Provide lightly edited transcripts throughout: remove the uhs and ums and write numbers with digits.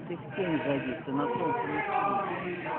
Ты в тень садишься, на солнце не садишься.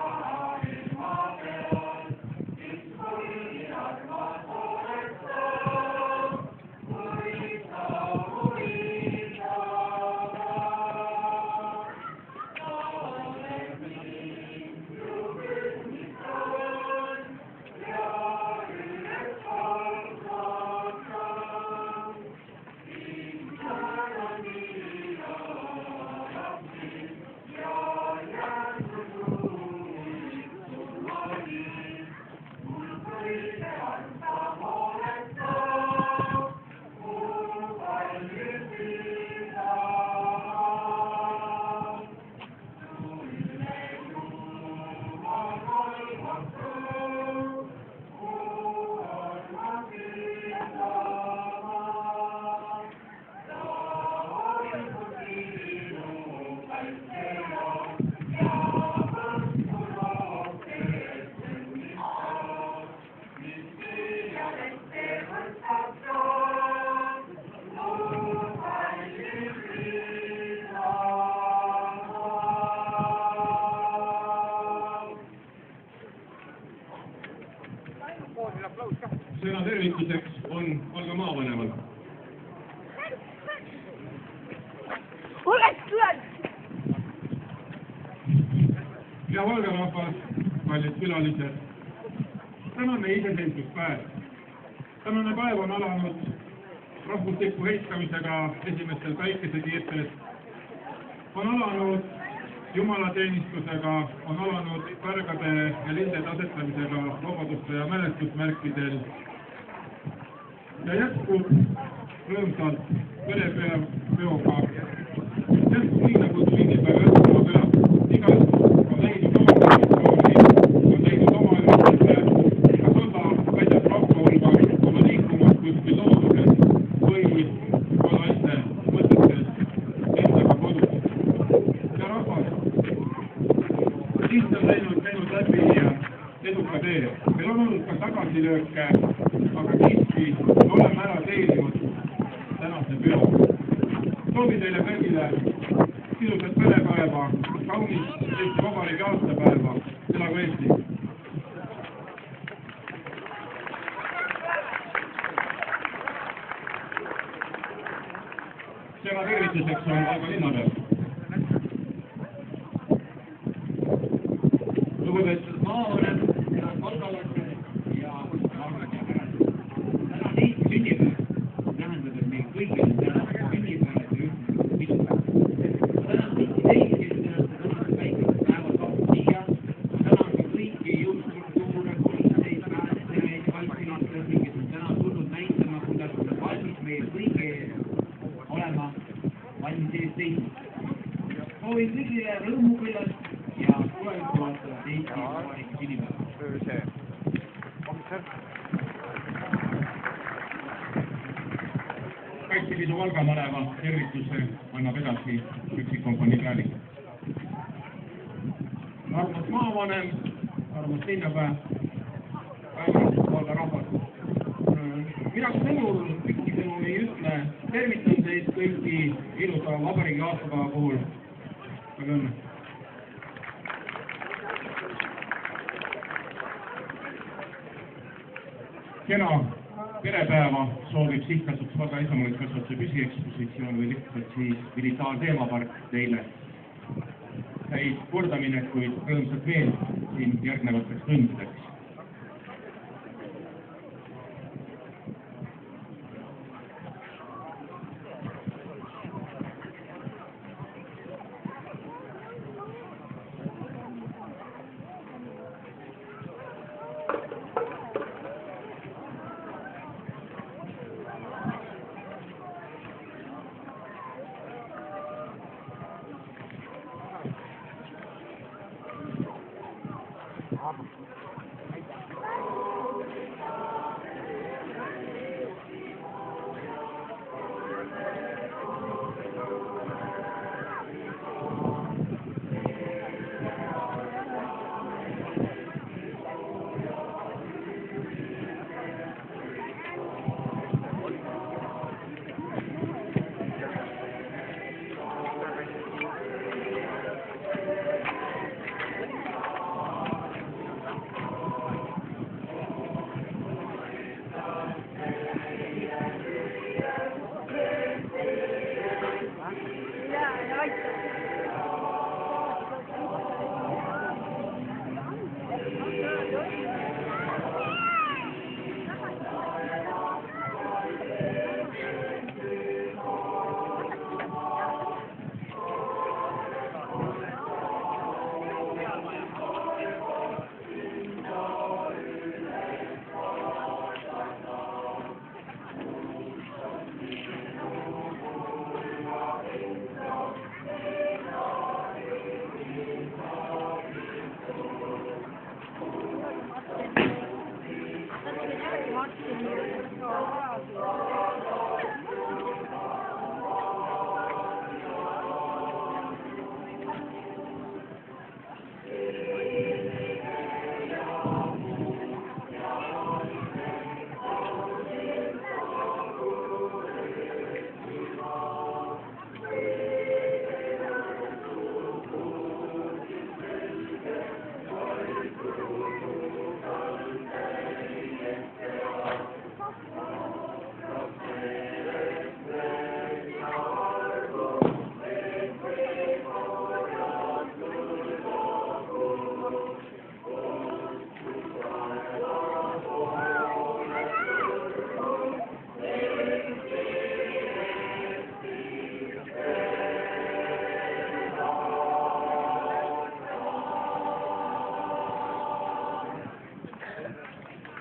Sõna tervituseks on Valga maavanemal. Ja Valga rahvas, kallid külalised, tänane iseseisvuspäev. Tänane päev on alanud rahvusliku heiskamisega esimestel päikesekiirtes, on alanud jumalateenistusega, on alanud pärgade ja lindede asetamisega vabaduste ja mälestusmärkidel ja jätkub rõõmsalt perepeoga. Jätkub nii nagu sünnipäev jätkuma peab. Igas on leidnud oma traditsiooni, on leidnud oma ürituse, kas olla väidab rahva hulgas, oma liikumas kuskil looduses või olla ise mõtetes endaga kodus. Ja rahvas lihtsalt läinud läbi eduka tee. Meil on olnud ka tagasilööke, aga siiski oleme ära teeninud tänase peo. Soovin teile kõigile ilusat perepäeva, kaunist Eesti Vabariigi aastapäeva. Elagu Eesti! Sõna tervituseks on Valga linnapea. Lugupeetud maavanem ja valgalased ja täna Eesti sünnipäev tähendab, et meil kõigil on täna sünnipäevad ja ühtne pidupäev. Täna kõiki teid, kes tänase väikesed päevad saavad siia, täna kõiki jõustruktuure, politseid, päästjaid, kaitseliitlasi, kes on täna tulnud näitama, kuidas on valmis meie kõigi olema valmis ees teisest. Soovin kõigile rõõmuküllast ja tuleviku vaatavat Eesti Vabariigi sünnipäeva. Kaitseliidu Valga maleva tervituse annab edasi üksikkompanii Kräänik. Armas maavanem, armas linnapea, armas Valga rahvas. Mina sõnul pikki sõnu ei ütle, tervitan teid kõiki ilusa vabariigi aastapäeva puhul. Palju õnne! Kena perepäeva soovib sihtasutus Valga Isamaalisuse Kasvatuse püsiekspositsioon või lihtsalt siis militaarteemapark teile. Häid kordaminekuid, rõõmsat veel siin järgnevateks tundideks.